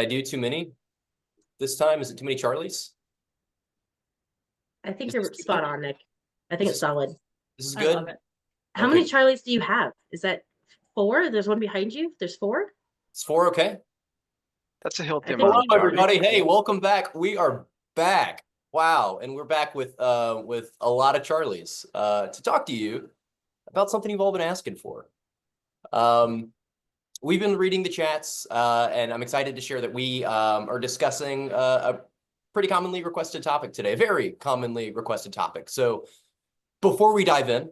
I do too many this time? Is it too many Charlies? I think Is you're this spot good? on, Nick. I think This it's is solid. this is I love good. it. How many Okay, Charlies do you have? Is that four? There's one behind you. There's four. it's four. Okay. That's a I healthy think we Hello, amount, need more Charlie. everybody. people. Hey, welcome back. We are back. Wow, and we're back with a lot of Charlies to talk to you about something you've all been asking for. We've been reading the chats, and I'm excited to share that we are discussing a pretty commonly requested topic today, a very commonly requested topic. So before we dive in,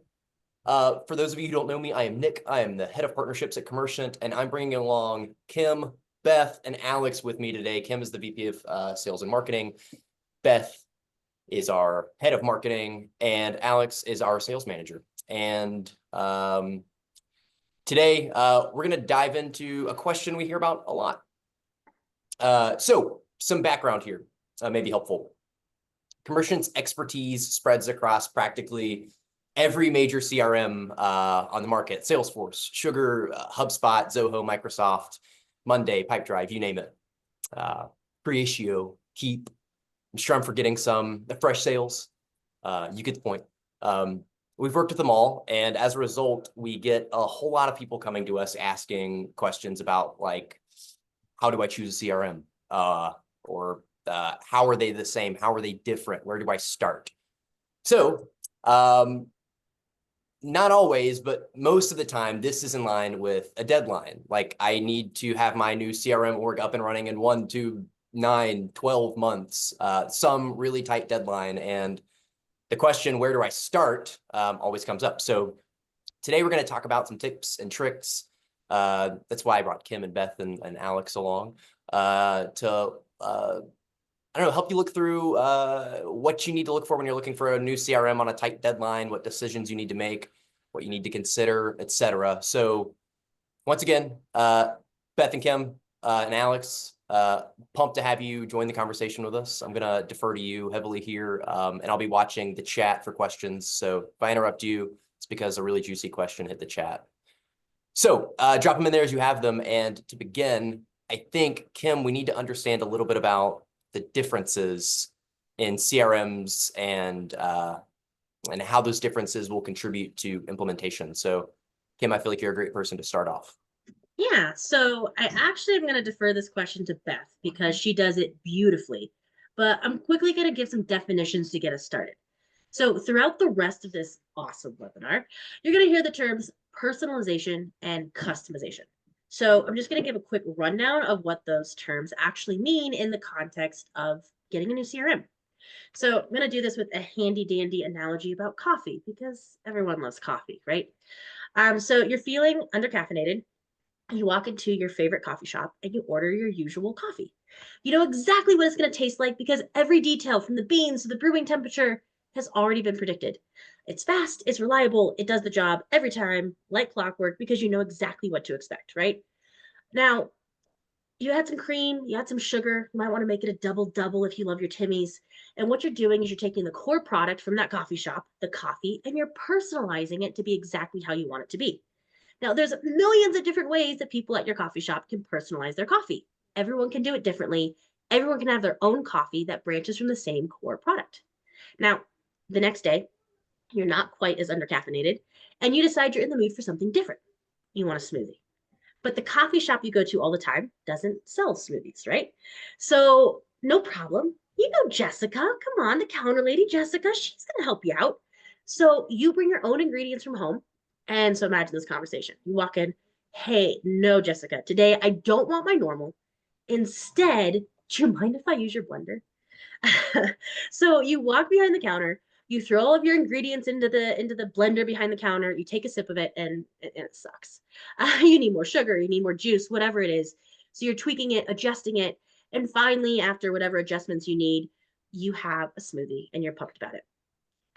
for those of you who don't know me, I am Nick. I am the head of partnerships at Commerciant, and I'm bringing along Kim, Beth, and Alex with me today. Kim is the VP of Sales and Marketing. Beth is our head of marketing, and Alex is our sales manager. And today, we're going to dive into a question we hear about a lot. So some background here may be helpful. Commerciant's expertise spreads across practically every major CRM on the market: Salesforce, Sugar, HubSpot, Zoho, Microsoft, Monday, Pipedrive, you name it. Creatio, Keep. I'm sure I'm forgetting some. The Fresh Sales. You get the point. We've worked with them all, and as a result, we get a whole lot of people coming to us asking questions about, like, how do I choose a CRM? Or how are they the same? How are they different? Where do I start? So not always, but most of the time, this is in line with a deadline. Like, I need to have my new CRM org up and running in 1, 2, 9, 12 months, some really tight deadline. And the question, where do I start, always comes up. So today we're going to talk about some tips and tricks. That's why I brought Kim and Beth and Alex along to I don't know, help you look through what you need to look for when you're looking for a new CRM on a tight deadline, what decisions you need to make, what you need to consider, etc. So once again, Beth and Kim and Alex, pumped to have you join the conversation with us. I'm going to defer to you heavily here, and I'll be watching the chat for questions. So if I interrupt you, it's because a really juicy question hit the chat. So drop them in there as you have them. And to begin, I think, Kim, we need to understand a little bit about the differences in CRMs and how those differences will contribute to implementation. So Kim, I feel like you're a great person to start off. Yeah, so I actually am going to defer this question to Beth because she does it beautifully. But I'm quickly going to give some definitions to get us started. So throughout the rest of this awesome webinar, you're going to hear the terms personalization and customization. So I'm just going to give a quick rundown of what those terms actually mean in the context of getting a new CRM. So I'm going to do this with a handy dandy analogy about coffee because everyone loves coffee, right? So you're feeling undercaffeinated. You walk into your favorite coffee shop and you order your usual coffee. You know exactly what it's going to taste like because every detail from the beans to the brewing temperature has already been predicted. It's fast, it's reliable, it does the job every time, like clockwork, because you know exactly what to expect, right? Now, you had some cream, you had some sugar, you might want to make it a double if you love your Timmies. And what you're doing is you're taking the core product from that coffee shop, the coffee, and you're personalizing it to be exactly how you want it to be. Now, there's millions of different ways that people at your coffee shop can personalize their coffee. Everyone can do it differently. Everyone can have their own coffee that branches from the same core product. Now, the next day, you're not quite as undercaffeinated, and you decide you're in the mood for something different. You want a smoothie. But the coffee shop you go to all the time doesn't sell smoothies, right? So, no problem. You know Jessica. Come on, the counter lady, Jessica. She's going to help you out. So, you bring your own ingredients from home. And so, imagine this conversation. You walk in, hey, no, Jessica, today I don't want my normal. Instead, do you mind if I use your blender? So you walk behind the counter, you throw all of your ingredients into the blender behind the counter, you take a sip of it, and it sucks. You need more sugar, you need more juice, whatever it is. So you're tweaking it, adjusting it, and finally, after whatever adjustments you need, you have a smoothie and you're pumped about it.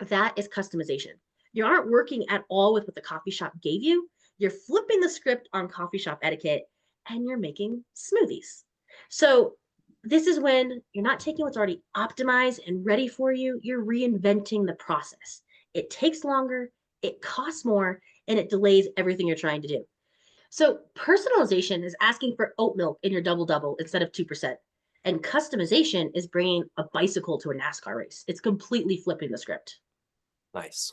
That is customization. You aren't working at all with what the coffee shop gave you. You're flipping the script on coffee shop etiquette and you're making smoothies. So this is when you're not taking what's already optimized and ready for you, you're reinventing the process. It takes longer, it costs more, and it delays everything you're trying to do. So personalization is asking for oat milk in your double double instead of 2%. And customization is bringing a bicycle to a NASCAR race. It's completely flipping the script. Nice.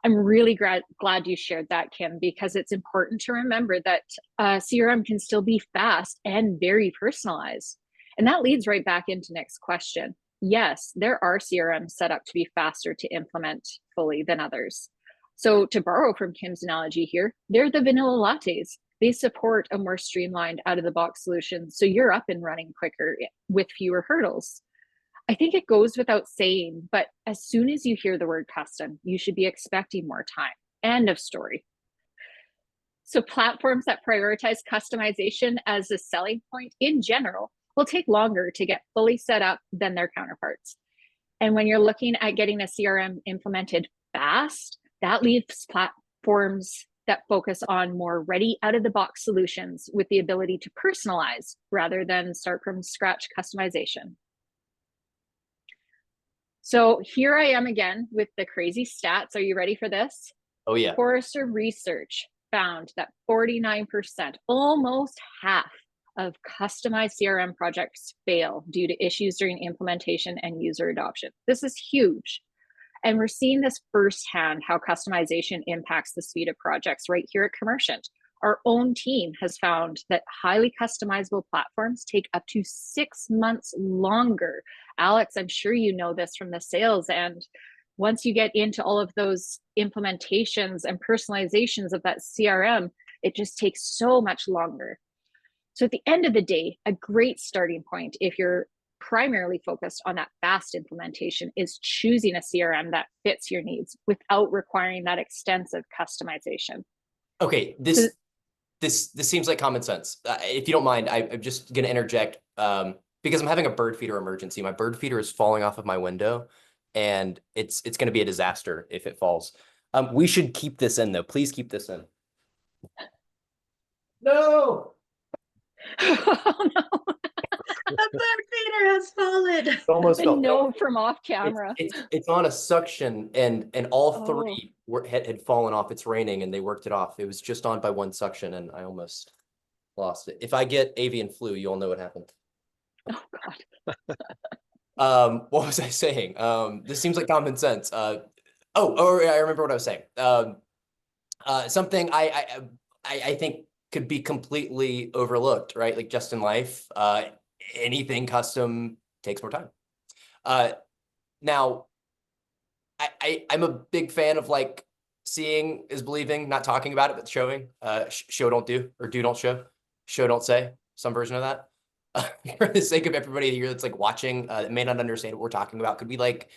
I'm really glad you shared that, Kim, because it's important to remember that CRM can still be fast and very personalized. And that leads right back into next question. Yes, there are CRMs set up to be faster to implement fully than others. So to borrow from Kim's analogy here, they're the vanilla lattes. They support a more streamlined out-of-the-box solution, so you're up and running quicker with fewer hurdles. I think it goes without saying, but as soon as you hear the word custom, you should be expecting more time. End of story. So platforms that prioritize customization as a selling point in general will take longer to get fully set up than their counterparts. And when you're looking at getting a CRM implemented fast, that leaves platforms that focus on more ready out-of-the-box solutions with the ability to personalize rather than start from scratch customization. So here I am again with the crazy stats. Are you ready for this? Oh, yeah. Forrester Research found that 49%, almost half of customized CRM projects fail due to issues during implementation and user adoption. This is huge. And we're seeing this firsthand, how customization impacts the speed of projects right here at Commerciant. Our own team has found that highly customizable platforms take up to 6 months longer. Alex, I'm sure you know this from the sales end. Once you get into all of those implementations and personalizations of that CRM, it just takes so much longer. So at the end of the day, a great starting point, if you're primarily focused on that fast implementation, is choosing a CRM that fits your needs without requiring that extensive customization. Okay, this seems like common sense. If you don't mind, I'm just going to interject because I'm having a bird feeder emergency. My bird feeder is falling off of my window, and it's going to be a disaster if it falls. We should keep this in, though. Please keep this in. No. Oh no. The bird feeder has fallen. It almost The fell. no from off camera. It's on a suction, and all three had fallen off. It's raining, and they worked it off. It was just on by one suction, and I almost lost it. If I get avian flu, you'll know what happened. Oh God. What was I saying? This seems like common sense. I remember what I was saying. Something I think could be completely overlooked, right? Like just in life, anything custom takes more time. Now, I'm a big fan of like seeing is believing, not talking about it, but showing. Show don't do, or do don't show. Show don't say. Some version of that. For the sake of everybody here that's like watching that may not understand what we're talking about, could we like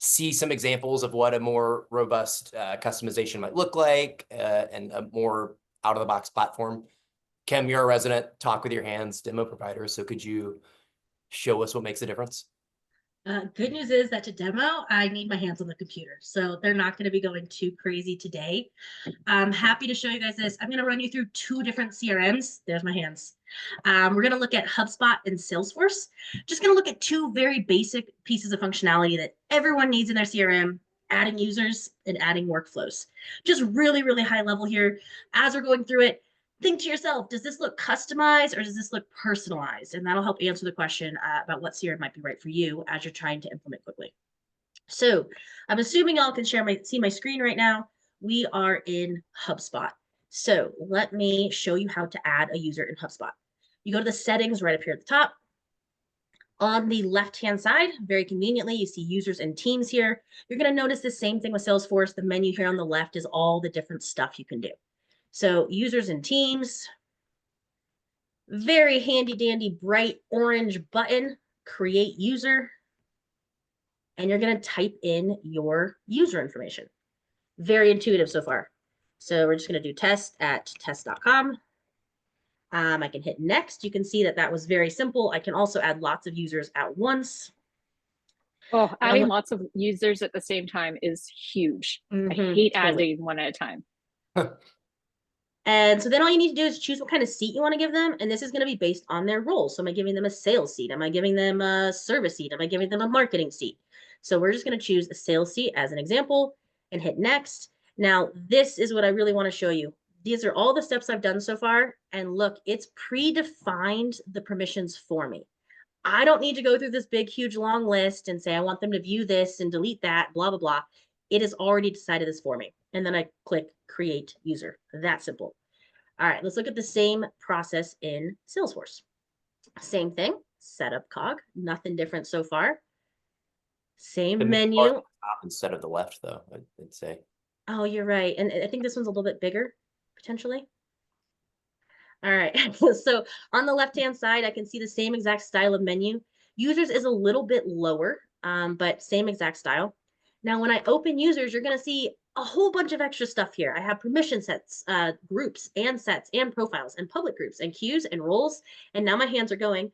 see some examples of what a more robust customization might look like and a more out-of-the-box platform? Kim, you're a resident, talk with your hands, demo provider. So could you show us what makes a difference? Good news is that to demo, I need my hands on the computer. So they're not going to be going too crazy today. I'm happy to show you guys this. I'm going to run you through 2 different CRMs. There's my hands. We're going to look at HubSpot and Salesforce. Just going to look at 2 very basic pieces of functionality that everyone needs in their CRM, adding users and adding workflows. Just really, really high level here. As we're going through it, think to yourself, does this look customized or does this look personalized? And that'll help answer the question about what CRM might be right for you as you're trying to implement quickly. So I'm assuming y'all can see my screen right now. We are in HubSpot. So let me show you how to add a user in HubSpot. You go to the settings right up here at the top. On the left-hand side, very conveniently, you see users and teams here. You're going to notice the same thing with Salesforce. The menu here on the left is all the different stuff you can do. So users and teams, very handy dandy bright orange button, create user, and you're going to type in your user information. Very intuitive so far. So we're just going to do test@test.com. I can hit next. You can see that that was very simple. I can also add lots of users at once. Oh, adding lots of users at the same time is huge. I hate adding one at a time. And so then all you need to do is choose what kind of seat you want to give them. And this is going to be based on their role. So am I giving them a sales seat? Am I giving them a service seat? Am I giving them a marketing seat? So we're just going to choose a sales seat as an example and hit next. Now, this is what I really want to show you. these are all the steps I've done so far. And look, it's predefined the permissions for me. I don't need to go through this big, huge, long list and say, I want them to view this and delete that, blah, blah, blah. It has already decided this for me. And then I click create user. That simple. All right, let's look at the same process in Salesforce. Same thing, setup cog, nothing different so far. Same menu. Instead of the left, though, I'd say. Oh, you're right. And I think this one's a little bit bigger, potentially. All right, so on the left-hand side, I can see the same exact style of menu. Users is a little bit lower, but same exact style. Now, when I open users, you're gonna see a whole bunch of extra stuff here. I have permission sets, groups and sets and profiles and public groups and queues and roles. And now my hands are going,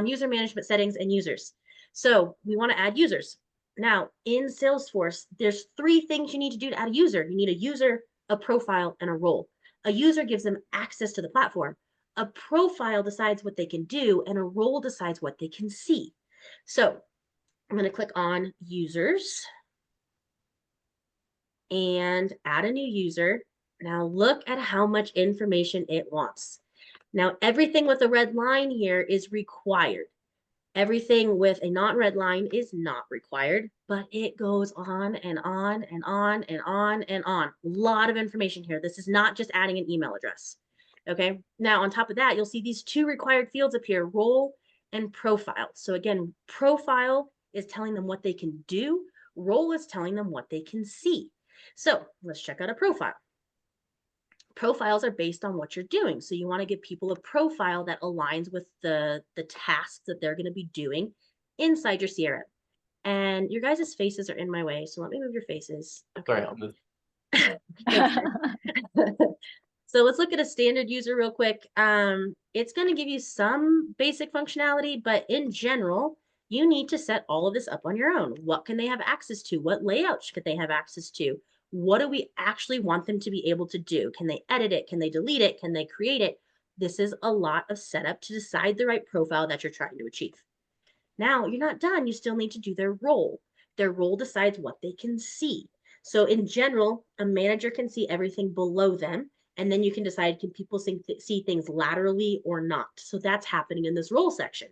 user management settings and users. So we wanna add users. Now in Salesforce, there's 3 things you need to do to add a user. You need a user, a profile, and a role. A user gives them access to the platform. A profile decides what they can do, and a role decides what they can see. So I'm going to click on users and add a new user. Now look at how much information it wants. Now everything with a red line here is required. Everything with a non-red line is not required, but it goes on and on and on and on and on. A lot of information here. This is not just adding an email address. Okay. Now, on top of that, you'll see these 2 required fields appear, role and profile. So again, profile is telling them what they can do. Role is telling them what they can see. So let's check out a profile. Profiles are based on what you're doing. So you want to give people a profile that aligns with the tasks that they're going to be doing inside your CRM. And your guys' faces are in my way. So let me move your faces. Okay. Sorry, I'll move. So let's look at a standard user real quick. It's going to give you some basic functionality, but in general, you need to set all of this up on your own. What can they have access to? What layouts could they have access to? What do we actually want them to be able to do? Can they edit it? Can they delete it? Can they create it? This is a lot of setup to decide the right profile that you're trying to achieve. Now, you're not done. You still need to do their role. Their role decides what they can see. So in general, a manager can see everything below them, and then you can decide, can people see things laterally or not? So that's happening in this role section.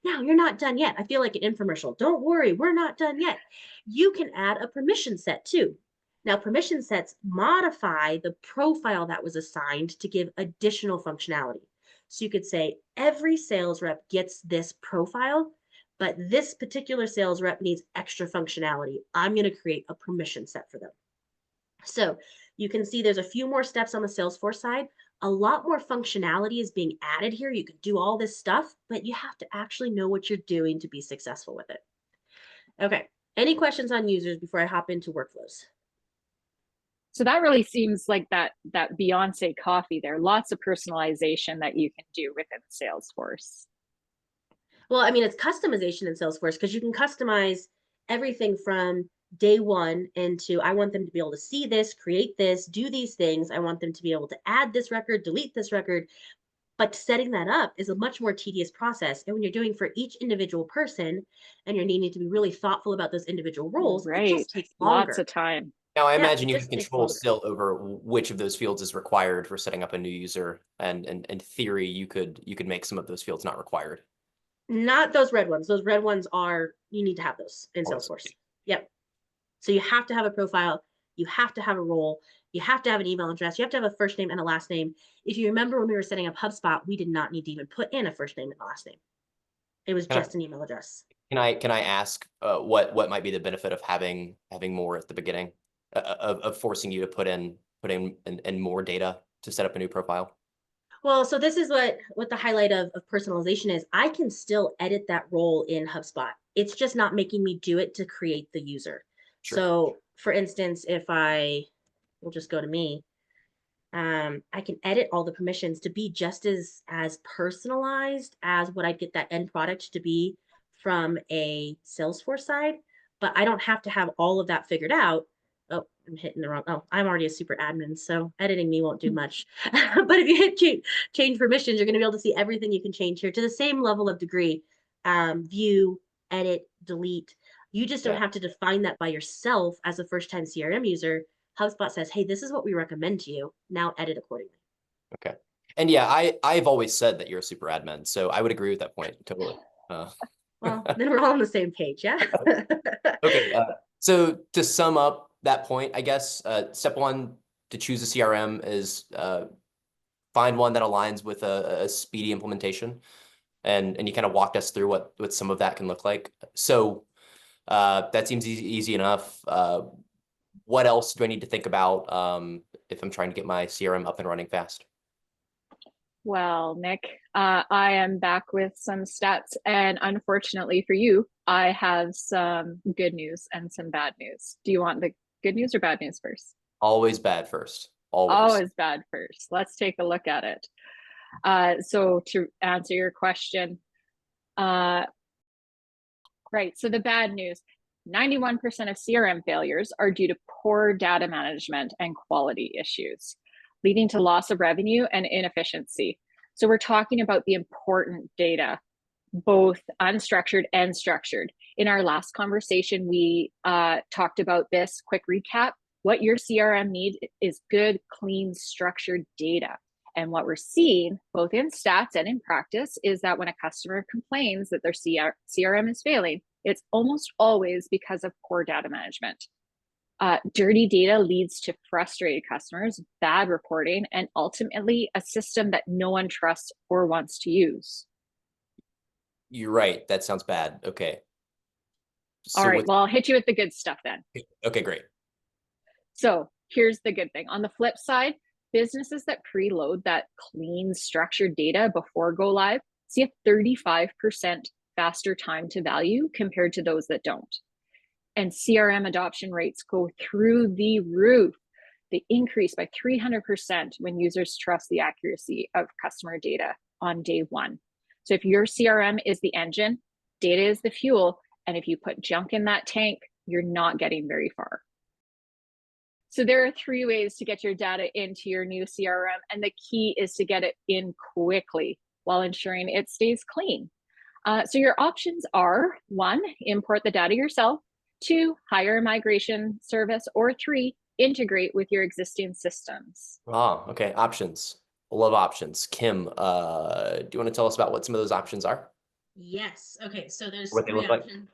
Now, you're not done yet. I feel like an infomercial. Don't worry, we're not done yet. You can add a permission set too. Now, permission sets modify the profile that was assigned to give additional functionality. So you could say every sales rep gets this profile, but this particular sales rep needs extra functionality. I'm going to create a permission set for them. So you can see there's a few more steps on the Salesforce side. A lot more functionality is being added here. You can do all this stuff, but you have to actually know what you're doing to be successful with it. Okay. Any questions on users before I hop into workflows? So that really seems like that Beyonce coffee there. Lots of personalization that you can do within Salesforce. Well, I mean, it's customization in Salesforce because you can customize everything from day one into, I want them to be able to see this, create this, do these things. I want them to be able to add this record, delete this record. But setting that up is a much more tedious process. And when you're doing for each individual person and you're needing to be really thoughtful about those individual roles, right. It just takes longer. Lots of time. Now, I imagine you can control still over which of those fields is required for setting up a new user. And in theory, you could make some of those fields not required. Not those red ones. Those red ones are, you need to have those in Salesforce. Yep. So you have to have a profile. You have to have a role. You have to have an email address. You have to have a first name and a last name. If you remember when we were setting up HubSpot, we did not need to even put in a first name and a last name. It was just an email address. Can I ask what might be the benefit of having more at the beginning, of forcing you to put in more data to set up a new profile? Well, so this is what the highlight of personalization is. I can still edit that role in HubSpot. It's just not making me do it to create the user. Sure. So for instance, if we'll just go to me, I can edit all the permissions to be just as personalized as what I'd get that end product to be from a Salesforce side, but I don't have to have all of that figured out. Oh, I'm hitting the wrong. Oh, I'm already a super admin, so editing me won't do much. But if you hit change permissions, you're going to be able to see everything you can change here to the same level of degree. View, edit, delete. You just don't have to define that by yourself as a first-time CRM user. HubSpot says, hey, this is what we recommend to you. Now edit accordingly. Okay. And yeah, I've always said that you're a super admin, so I would agree with that point totally. Well, then we're all on the same page, yeah? Okay. So to sum up that point, I guess step one to choose a CRM is find one that aligns with a speedy implementation, and you kind of walked us through what some of that can look like. So that seems easy enough. What else do I need to think about if I'm trying to get my CRM up and running fast? Well, Nick, I am back with some stats, and unfortunately for you, I have some good news and some bad news. Do you want the good news or bad news first? Always bad first. Always. Always bad first. Let's take a look at it. So to answer your question, right, so the bad news, 91% of CRM failures are due to poor data management and quality issues, leading to loss of revenue and inefficiency. So we're talking about the important data, both unstructured and structured. In our last conversation, we talked about this. Quick recap. What your CRM needs is good, clean, structured data. And what we're seeing, both in stats and in practice, is that when a customer complains that their CRM is failing, it's almost always because of poor data management. Dirty data leads to frustrated customers, bad reporting, and ultimately a system that no one trusts or wants to use. You're right. That sounds bad. Okay. So All right, well, I'll hit you with the good stuff then. Okay, great. So here's the good thing. On the flip side, businesses that preload that clean, structured data before go live see a 35% faster time to value compared to those that don't. And CRM adoption rates go through the roof. They increase by 300% when users trust the accuracy of customer data on day one. So if your CRM is the engine, data is the fuel, and if you put junk in that tank, you're not getting very far. So there are 3 ways to get your data into your new CRM, and the key is to get it in quickly while ensuring it stays clean. So your options are 1, import the data yourself, 2, hire a migration service, or 3, integrate with your existing systems. Oh, okay. Options. Love options. Kim, do you want to tell us about what some of those options are? Yes. Okay, so there's What they 3 look like? options.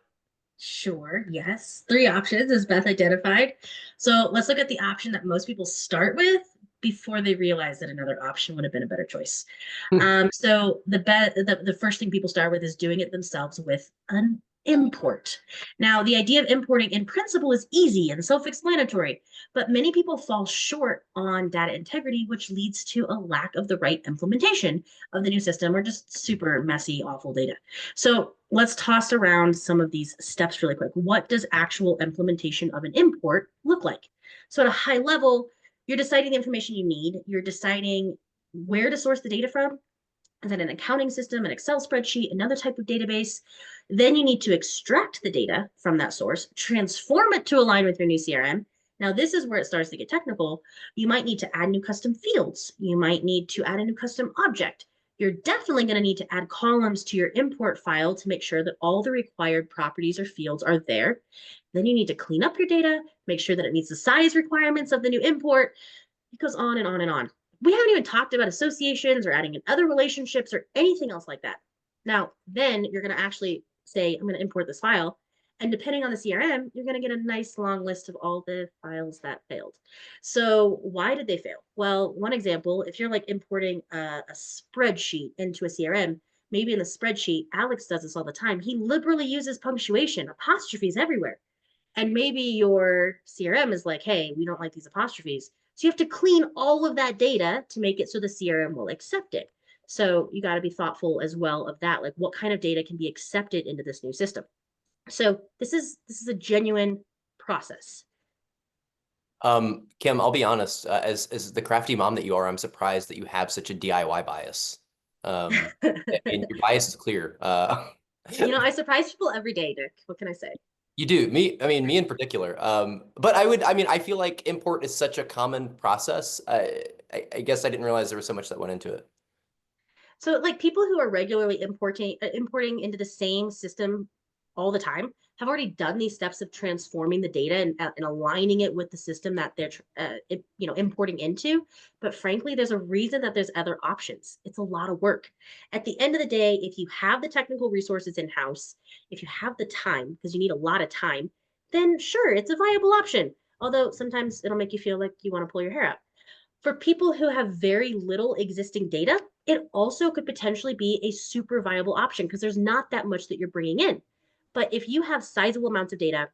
Sure, yes. 3 options as Beth identified. So let's look at the option that most people start with before they realize that another option would have been a better choice. So the first thing people start with is doing it themselves with an import. Now, the idea of importing in principle is easy and self-explanatory, but many people fall short on data integrity, which leads to a lack of the right implementation of the new system or just super messy, awful data. So let's toss around some of these steps really quick. What does actual implementation of an import look like? So at a high level, you're deciding the information you need. You're deciding where to source the data from. Is that an accounting system, an Excel spreadsheet, another type of database? Then you need to extract the data from that source, transform it to align with your new CRM. Now, this is where it starts to get technical. You might need to add new custom fields. You might need to add a new custom object. You're definitely going to need to add columns to your import file to make sure that all the required properties or fields are there. Then you need to clean up your data, make sure that it meets the size requirements of the new import. It goes on and on and on. We haven't even talked about associations or adding in other relationships or anything else like that. Now, then you're going to actually say, I'm going to import this file. And depending on the CRM, you're going to get a nice long list of all the files that failed. So why did they fail? Well, one example, if you're like importing a spreadsheet into a CRM, maybe in the spreadsheet, Alex does this all the time. He liberally uses punctuation, apostrophes everywhere. And maybe your CRM is like, hey, we don't like these apostrophes. So you have to clean all of that data to make it so the CRM will accept it. So you got to be thoughtful as well of that, like what kind of data can be accepted into this new system. So this is a genuine process. Kim, I'll be honest, as the crafty mom that you are, I'm surprised that you have such a DIY bias. I mean, your bias is clear. I surprise people every day, Nick. What can I say? You do. Me in particular. But I feel like import is such a common process. I guess I didn't realize there was so much that went into it. So like people who are regularly importing into the same system all the time have already done these steps of transforming the data and aligning it with the system that they're importing into. But frankly, there's a reason that there's other options. It's a lot of work. At the end of the day, if you have the technical resources in house, if you have the time, because you need a lot of time, then sure, it's a viable option. Although sometimes it'll make you feel like you want to pull your hair out. For people who have very little existing data, it also could potentially be a super viable option because there's not that much that you're bringing in. But if you have sizable amounts of data,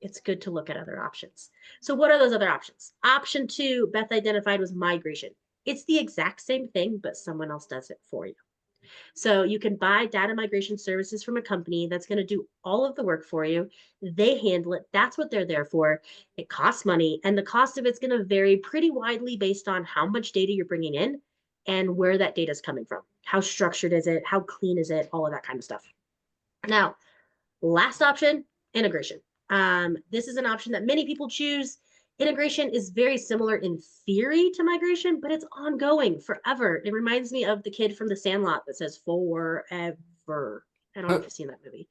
it's good to look at other options. So what are those other options? Option 2, Beth identified, was migration. It's the exact same thing, but someone else does it for you. So you can buy data migration services from a company that's going to do all of the work for you. They handle it. That's what they're there for. It costs money, and the cost of it's going to vary pretty widely based on how much data you're bringing in and where that data is coming from. How structured is it? How clean is it? All of that kind of stuff. Now, last option, integration. This is an option that many people choose. Integration is very similar in theory to migration, but it's ongoing forever. It reminds me of the kid from The Sandlot that says forever. I don't know if you've seen that movie.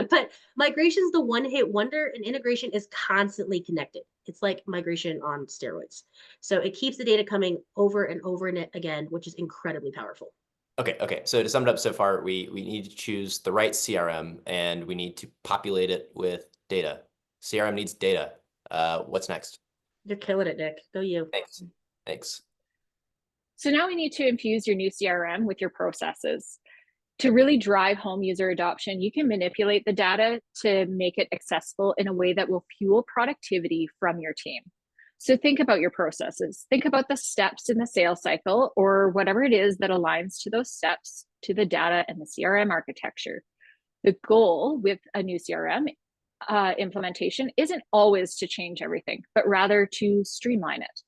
But migration is the one-hit wonder, and integration is constantly connected. It's like migration on steroids. So it keeps the data coming over and over and again, which is incredibly powerful. Okay. So to sum it up so far, we need to choose the right CRM and we need to populate it with data. CRM needs data. What's next? You're killing it, Nick. Go you. Thanks. So now we need to infuse your new CRM with your processes. To really drive home user adoption, you can manipulate the data to make it accessible in a way that will fuel productivity from your team. So think about your processes. Think about the steps in the sales cycle or whatever it is that aligns to those steps, to the data and the CRM architecture. The goal with a new CRM implementation isn't always to change everything, but rather to streamline it.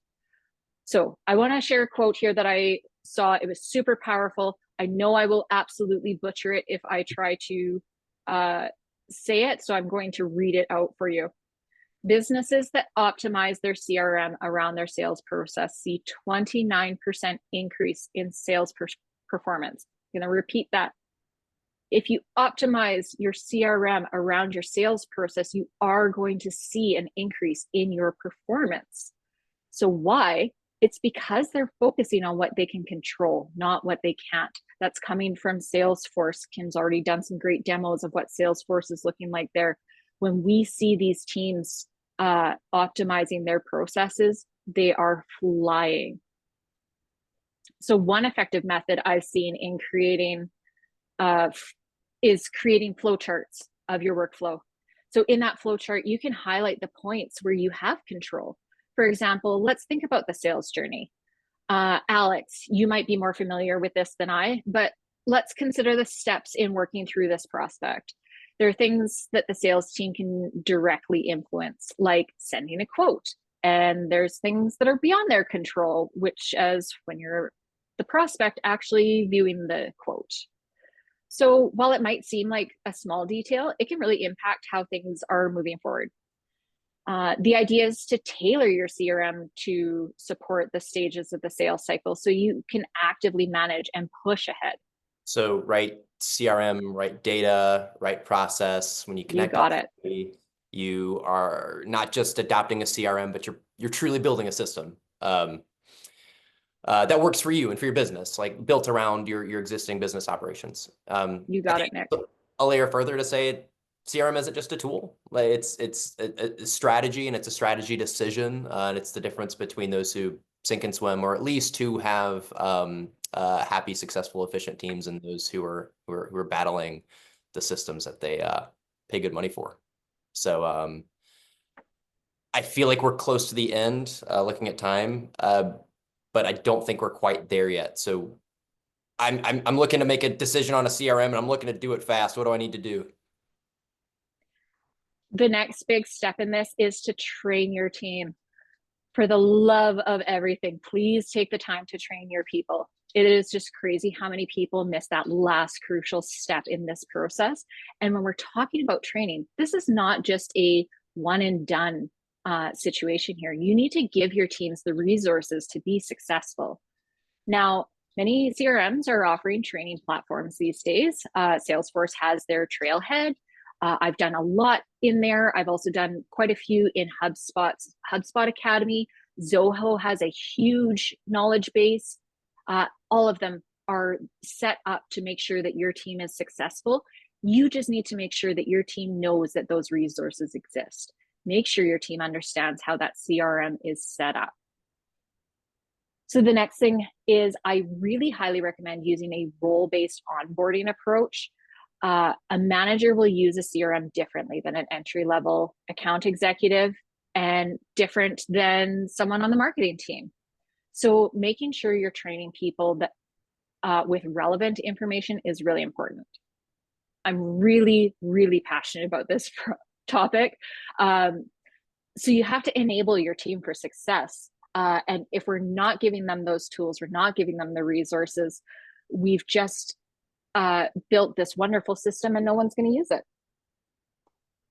So I want to share a quote here that I saw. It was super powerful. I know I will absolutely butcher it if I try to say it, so I'm going to read it out for you. Businesses that optimize their CRM around their sales process see 29% increase in sales performance. I'm going to repeat that. If you optimize your CRM around your sales process, you are going to see an increase in your performance. So why? It's because they're focusing on what they can control, not what they can't. That's coming from Salesforce. Kim's already done some great demos of what Salesforce is looking like there. When we see these teams optimizing their processes, they are flying. So one effective method I've seen in creating is creating flowcharts of your workflow. So in that flowchart, you can highlight the points where you have control. For example, let's think about the sales journey. Alex, you might be more familiar with this than I, but let's consider the steps in working through this prospect. There are things that the sales team can directly influence, like sending a quote. And there's things that are beyond their control, which as when you're the prospect actually viewing the quote. So while it might seem like a small detail, it can really impact how things are moving forward. The idea is to tailor your CRM to support the stages of the sales cycle so you can actively manage and push ahead. So right CRM, right data, right process. When you connect, you got it. You are not just adopting a CRM, but you're truly building a system that works for you and for your business, like built around your existing business operations. You got it, Nick. A layer further to say CRM isn't just a tool. Like it's a strategy, and it's a strategy decision. And it's the difference between those who sink and swim, or at least who have happy, successful, efficient teams, and those who are battling the systems that they pay good money for. So I feel like we're close to the end, looking at time, but I don't think we're quite there yet. So I'm looking to make a decision on a CRM, and I'm looking to do it fast. What do I need to do? The next big step in this is to train your team. For the love of everything, please take the time to train your people. It is just crazy how many people miss that last crucial step in this process. And when we're talking about training, this is not just a one and done situation here. You need to give your teams the resources to be successful. Now, many CRMs are offering training platforms these days. Salesforce has their Trailhead. I've done a lot in there. I've also done quite a few in HubSpot Academy. Zoho has a huge knowledge base. All of them are set up to make sure that your team is successful. You just need to make sure that your team knows that those resources exist. Make sure your team understands how that CRM is set up. So the next thing is I really highly recommend using a role-based onboarding approach. A manager will use a CRM differently than an entry-level account executive and different than someone on the marketing team. So making sure you're training people that with relevant information is really important. I'm really, really passionate about this topic. So you have to enable your team for success. And if we're not giving them those tools, we're not giving them the resources, we've just built this wonderful system and no one's going to use it.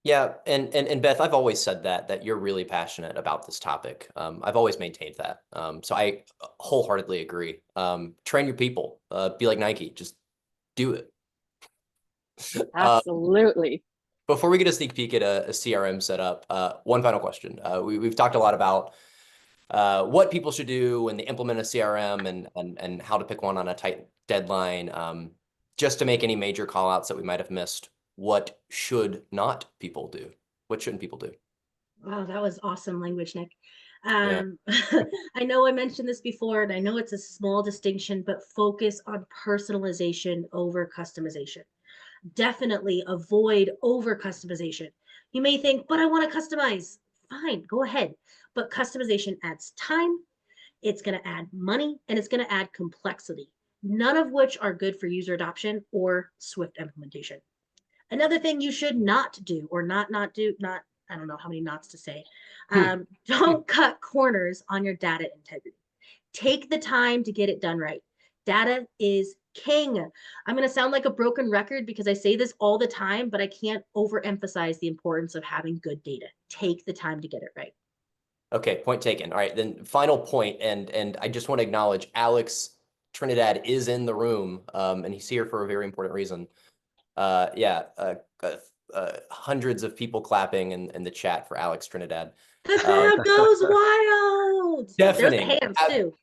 Yeah, and Beth, I've always said that you're really passionate about this topic. I've always maintained that. So I wholeheartedly agree. Train your people. Be like Nike. Just do it. Absolutely. Before we get a sneak peek at a CRM setup, one final question. We've talked a lot about what people should do when they implement a CRM and how to pick one on a tight deadline. Just to make any major call outs that we might have missed, what should not people do? What shouldn't people do? Wow, that was awesome language, Nick. Yeah. I know I mentioned this before, and I know it's a small distinction, but focus on personalization over customization. Definitely avoid over customization. You may think, but I want to customize. Fine, go ahead. But customization adds time, it's going to add money, and it's going to add complexity, none of which are good for user adoption or swift implementation. Another thing you should not do, or not do, I don't know how many nots to say. Don't cut corners on your data integrity. Take the time to get it done right. Data is king. I'm going to sound like a broken record because I say this all the time, but I can't overemphasize the importance of having good data. Take the time to get it right. Okay, point taken. All right, then final point, and I just want to acknowledge Alex Trinidad is in the room, and he's here for a very important reason. Hundreds of people clapping in the chat for Alex Trinidad. The crowd goes wild. Deafening. There's the hands too.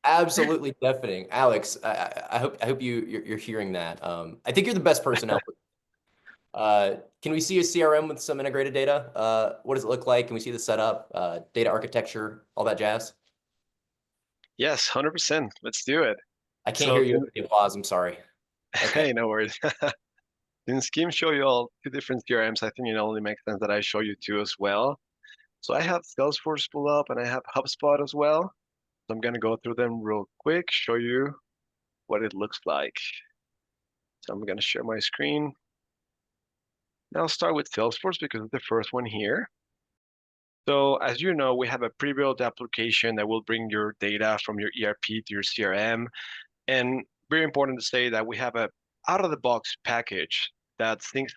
Absolutely deafening. Alex, I hope you're hearing that. I think you're the best person out. Can we see a CRM with some integrated data? What does it look like? Can we see the setup, data architecture, all that jazz? Yes, 100%. Let's do it. I can't hear you with the applause. I'm sorry. Okay, hey, no worries. Since Kim showed you all two different CRMs, I think it only makes sense that I show you two as well. So I have Salesforce pulled up and I have HubSpot as well. So I'm going to go through them real quick, show you what it looks like. So I'm going to share my screen. Now I'll start with Salesforce because it's the first one here. So as you know, we have a pre-built application that will bring your data from your ERP to your CRM. And very important to say that we have a out-of-the-box package that syncs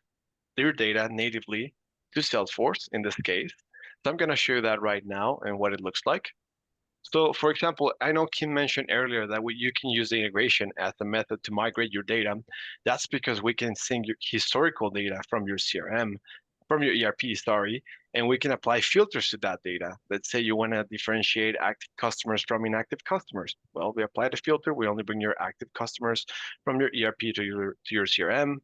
your data natively to Salesforce in this case. So I'm going to show you that right now and what it looks like. So for example, I know Kim mentioned earlier that you can use the integration as a method to migrate your data. That's because we can sync your historical data from your CRM, from your ERP, sorry, and we can apply filters to that data. Let's say you want to differentiate active customers from inactive customers. Well, we apply the filter. We only bring your active customers from your ERP to your CRM,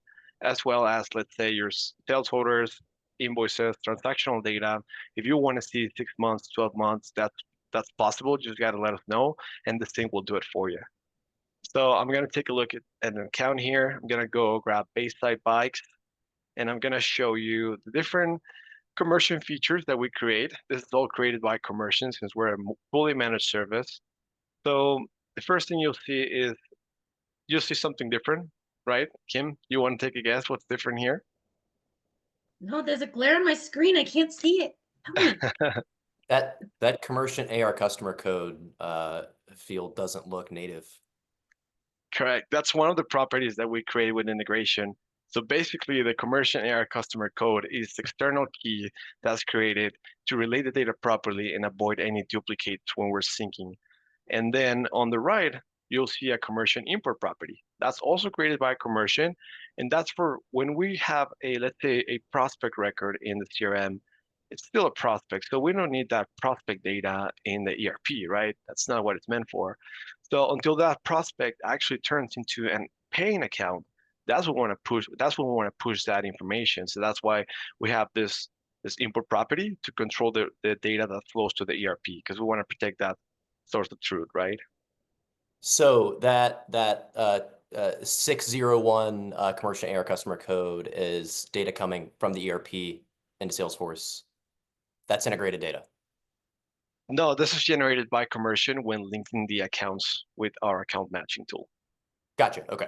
as well as, let's say, your sales orders, invoices, transactional data. If you want to see 6 months, 12 months, that's possible. Just got to let us know, and this thing will do it for you. So I'm going to take a look at an account here. I'm going to go grab Bayside Bikes, and I'm going to show you the different commercial features that we create. This is all created by Commercian since we're a fully managed service. So the first thing you'll see something different, right? Kim, you want to take a guess what's different here? No, there's a glare on my screen. I can't see it. That Commercian AR customer code field doesn't look native. Correct. That's one of the properties that we create with integration. So basically, the Commercian AR customer code is the external key that's created to relay the data properly and avoid any duplicates when we're syncing. And then on the right, you'll see a commercial import property. That's also created by commercial, and that's for when we have a, let's say, a prospect record in the CRM. It's still a prospect, so we don't need that prospect data in the ERP, right? That's not what it's meant for. So until that prospect actually turns into an paying account, that's what we want to push. That's when we want to push that information. So that's why we have this import property to control the data that flows to the ERP, because we want to protect that source of truth, right? So that 601 commercial AR customer code is data coming from the ERP into Salesforce. That's integrated data. No, this is generated by commercial when linking the accounts with our account matching tool. Gotcha. Okay.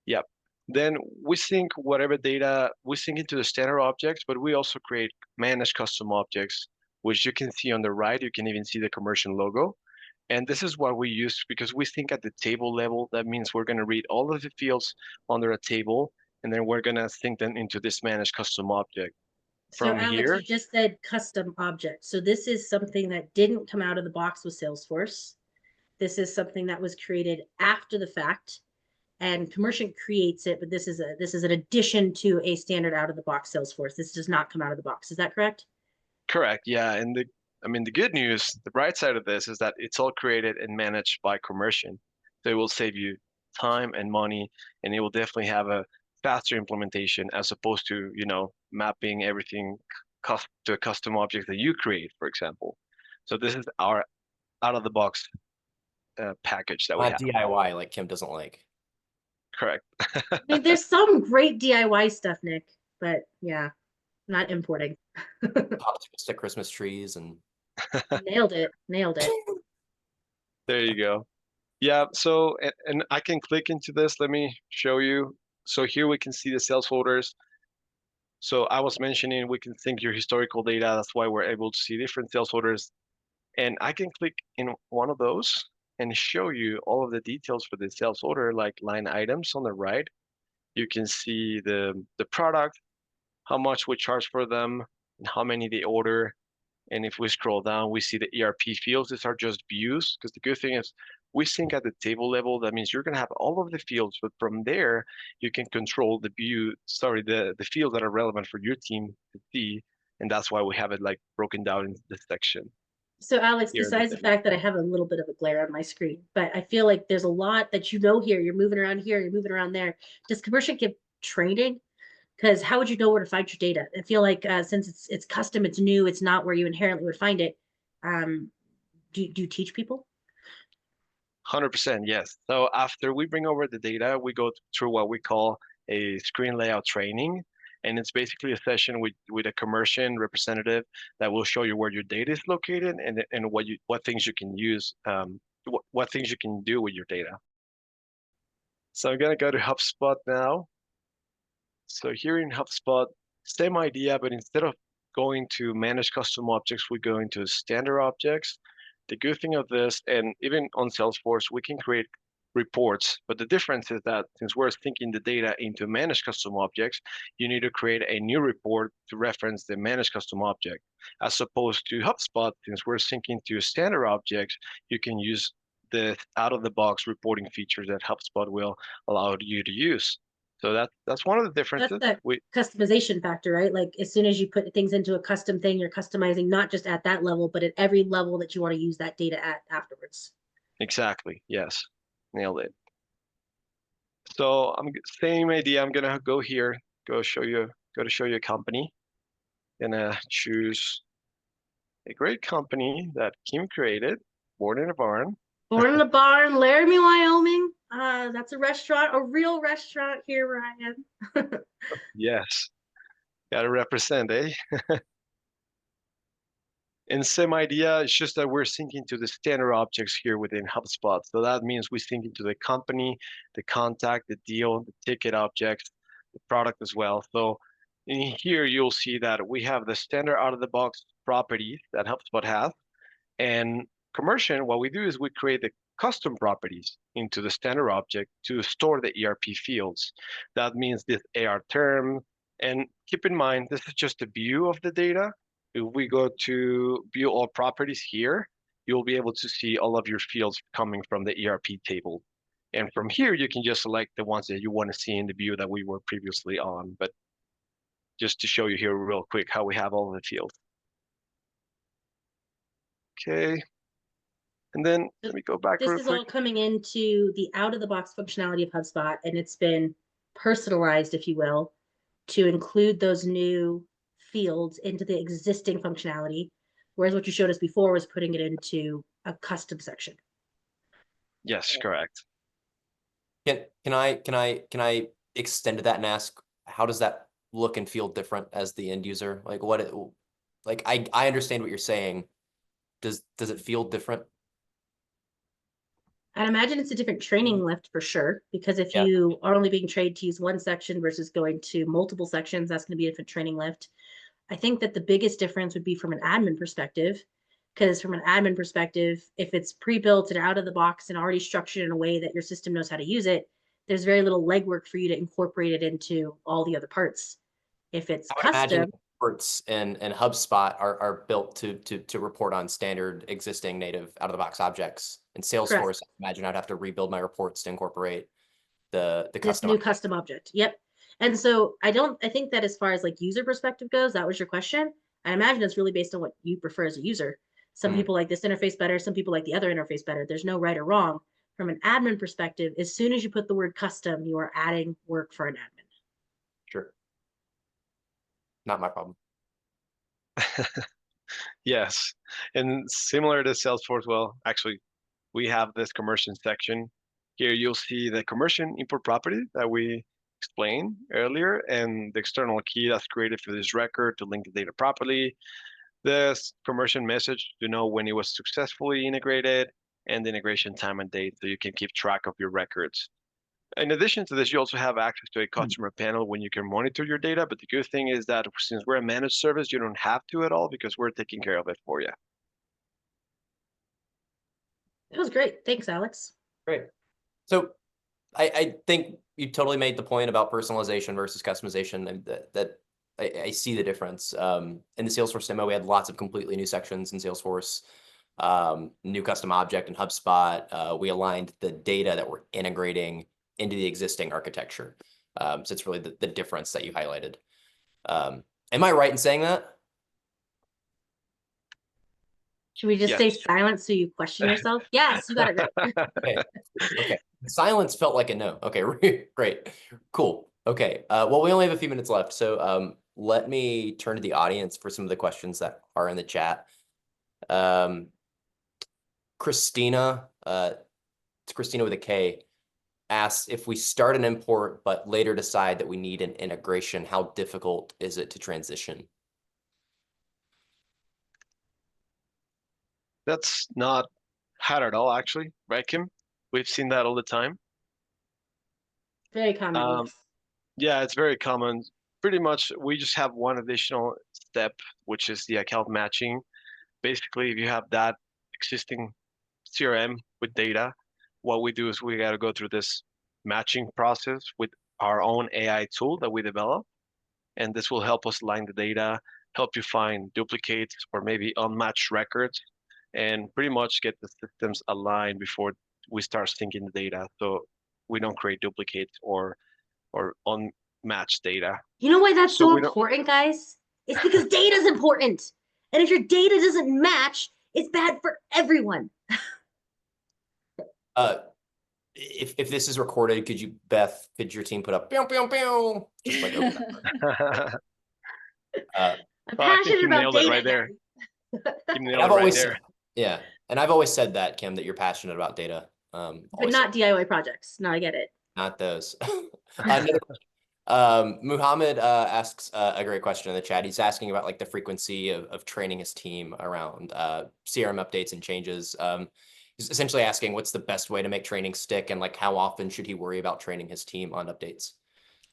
Yep. Then we sync whatever data, we sync into the standard objects, but we also create managed custom objects, which you can see on the right. You can even see the commercial logo. And this is what we use because we think at the table level. That means we're going to read all of the fields under a table, and then we're going to sync them into this managed custom object. So From Alex, here, you just said custom object. So this is something that didn't come out of the box with Salesforce. This is something that was created after the fact, and Commerciant creates it, but this is an addition to a standard out of the box Salesforce. This does not come out of the box. Is that correct? correct, yeah. And the good news, the bright side of this is that it's all created and managed by commercial. So it will save you time and money, and it will definitely have a faster implementation as opposed to, mapping everything to a custom object that you create, for example. So this is our out of the box package that we Not have. DIY like Kim doesn't like. Correct. I mean, there's some great DIY stuff, Nick, but yeah, not importing. Optimistic Christmas trees and Nailed it. Nailed it. There you go. Yeah, so and I can click into this. Let me show you. So here we can see the sales folders. So I was mentioning we can sync your historical data. That's why we're able to see different sales folders. And I can click in one of those and show you all of the details for the sales order, like line items on the right. You can see the product, how much we charge for them, and how many they order. And if we scroll down, we see the ERP fields. These are just views, because the good thing is we sync at the table level. That means you're going to have all of the fields, but from there, you can control the fields that are relevant for your team to see. And that's why we have it like broken down into this section. So Alex, Here in besides the demo. fact that I have a little bit of a glare on my screen, but I feel like there's a lot that here. You're moving around here, you're moving around there. Does Commercial give training? Because how would you know where to find your data? I feel like since it's custom, it's new, it's not where you inherently would find it. Do you teach people? 100%, yes. So after we bring over the data, we go through what we call a screen layout training. And it's basically a session with a commercial representative that will show you where your data is located and what things you can use, what things you can do with your data. So I'm gonna go to HubSpot now. So here in HubSpot, same idea, but instead of going to manage custom objects, we go into standard objects. The good thing of this, and even on Salesforce, we can create reports, but the difference is that since we're syncing the data into managed custom objects, you need to create a new report to reference the managed custom object. As opposed to HubSpot, since we're syncing to standard objects, you can use the out-of-the-box reporting features that HubSpot will allow you to use. So that's one of the differences. That's the customization factor, right? Like as soon as you put things into a custom thing, you're customizing not just at that level, but at every level that you want to use that data at afterwards. Exactly. Yes. Nailed it. So same idea. I'm gonna go here, go to show you a company. Gonna choose a great company that Kim created, Born in a Barn. Born in a Barn, Laramie, Wyoming. That's a restaurant, a real restaurant here where I am. Yes. Gotta represent, eh? And same idea, it's just that we're syncing to the standard objects here within HubSpot. So that means we sync into the company, the contact, the deal, the ticket objects, the product as well. So in here, you'll see that we have the standard out-of-the-box properties that HubSpot has. And commercial, what we do is we create the custom properties into the standard object to store the ERP fields. That means this AR term. And keep in mind, this is just a view of the data. If we go to view all properties here, you'll be able to see all of your fields coming from the ERP table. And from here, you can just select the ones that you want to see in the view that we were previously on. But just to show you here real quick how we have all of the fields. Okay. And then let me go back This real is quick. all coming into the out-of-the-box functionality of HubSpot, and it's been personalized, if you will, to include those new fields into the existing functionality. Whereas what you showed us before was putting it into a custom section. Yes, correct. Can I extend to that and ask, how does that look and feel different as the end user? Like I understand what you're saying. Does it feel different? I'd imagine it's a different training lift for sure, because if you are only being trained to use one section versus going to multiple sections, that's going to be a different training lift. I think that the biggest difference would be from an admin perspective, because from an admin perspective, if it's pre-built and out of the box and already structured in a way that your system knows how to use it, there's very little legwork for you to incorporate it into all the other parts. If it's I would imagine custom, reports and HubSpot are built to report on standard existing native out of the box objects. In Salesforce, correct. I imagine I'd have to rebuild my reports to incorporate the This custom. new custom object. Yep. And so I think that as far as like user perspective goes, that was your question. I imagine it's really based on what you prefer as a user. Some people like this interface better. Some people like the other interface better. There's no right or wrong. From an admin perspective, as soon as you put the word custom, you are adding work for an admin. Sure. Not my problem. Yes. And similar to Salesforce, well, actually, we have this conversion section. Here you'll see the conversion import property that we explained earlier and the external key that's created for this record to link the data properly. This conversion message to know when it was successfully integrated and the integration time and date so you can keep track of your records. In addition to this, you also have access to a customer panel when you can monitor your data. But the good thing is that since we're a managed service, you don't have to at all because we're taking care of it for you. It was great. Thanks, Alex. Great. So I think you totally made the point about personalization versus customization, and that I see the difference. In the Salesforce demo, we had lots of completely new sections in Salesforce, new custom object in HubSpot. We aligned the data that we're integrating into the existing architecture. So it's really the difference that you highlighted. Am I right in saying that? Should we just say silence so you question yourself? Yes, you got it right. Okay. Silence felt like a no. Okay, great. Cool. Okay. Well, we only have a few minutes left. So let me turn to the audience for some of the questions that are in the chat. Christina, it's Christina with a K, asks, if we start an import but later decide that we need an integration, how difficult is it to transition? That's not hard at all, actually, right, Kim? We've seen that all the time. Very common. Yes. Yeah, it's very common. Pretty much, we just have one additional step, which is the account matching. Basically, if you have that existing CRM with data, what we do is we got to go through this matching process with our own AI tool that we develop. And this will help us align the data, help you find duplicates or maybe unmatched records, and pretty much get the systems aligned before we start syncing the data. So we don't create duplicates or unmatched data. You know why that's so important, guys? It's because data is important. And if your data doesn't match, it's bad for everyone. If this is recorded, Beth, could your team put up pew, pew, pew? Just like open that. I'm passionate about data. Right there. I've always said, yeah, and I've always said that, Kim, that you're passionate about data. But not DIY projects. No, I get it. Not those. Muhammad asks a great question in the chat. He's asking about like the frequency of training his team around CRM updates and changes. He's essentially asking what's the best way to make training stick, and like how often should he worry about training his team on updates?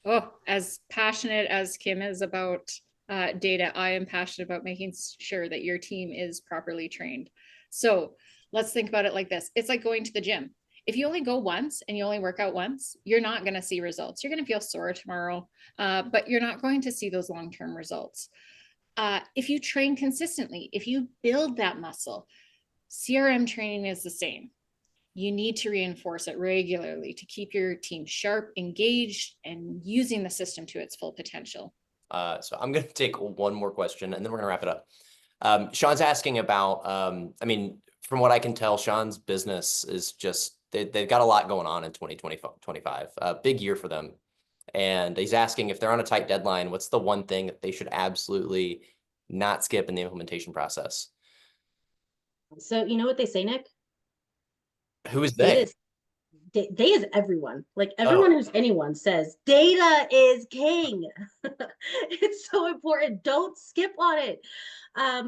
Oh, as passionate as Kim is about data, I am passionate about making sure that your team is properly trained. So let's think about it like this. It's like going to the gym. If you only go once and you only work out once, you're not going to see results. You're going to feel sore tomorrow, but you're not going to see those long-term results. If you train consistently, if you build that muscle, CRM training is the same. You need to reinforce it regularly to keep your team sharp, engaged, and using the system to its full potential. So I'm going to take one more question and then we're going to wrap it up. Sean's asking about, I mean, from what I can tell, Sean's business is just, they've got a lot going on in 2025, big year for them. And he's asking if they're on a tight deadline, what's the one thing that they should absolutely not skip in the implementation process? So you know what they say, Nick? Who is Data they? is, they is everyone. Like everyone who's anyone says data is king. It's so important. Don't skip on it.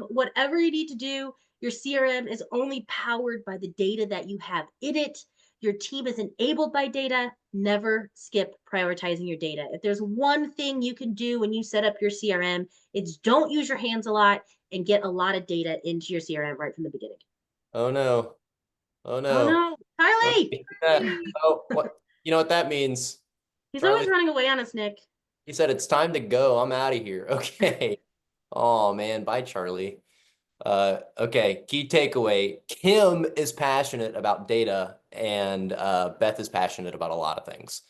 Whatever you need to do, your CRM is only powered by the data that you have in it. Your team is enabled by data. Never skip prioritizing your data. If there's one thing you can do when you set up your CRM, it's don't use your hands a lot and get a lot of data into your CRM right from the beginning. Oh no. Oh Oh no. no, Charlie! Oh, what? You know what that means? He's Charlie, always running away on us, Nick. he said it's time to go. I'm out of here. Okay. Oh man, bye Charlie. Okay, key takeaway. Kim is passionate about data and Beth is passionate about a lot of things.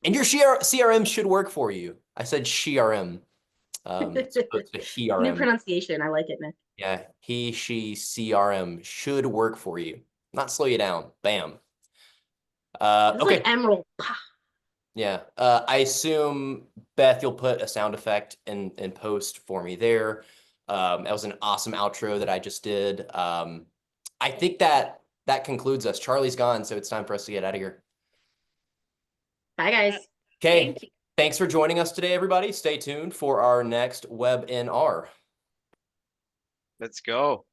And your CRM should work for you. I said CRM. As opposed to New HRM. pronunciation. I like it, Nick. Yeah, he, she, CRM should work for you. Not slow you down. Bam. It's Okay. like Emerald. Yeah. I assume, Beth, you'll put a sound effect in post for me there. That was an awesome outro that I just did. I think that concludes us. Charlie's gone, so it's time for us to get out of here. Bye, guys. Okay. Thank you. Thanks for joining us today, everybody. Stay tuned for our next webinar. Let's go.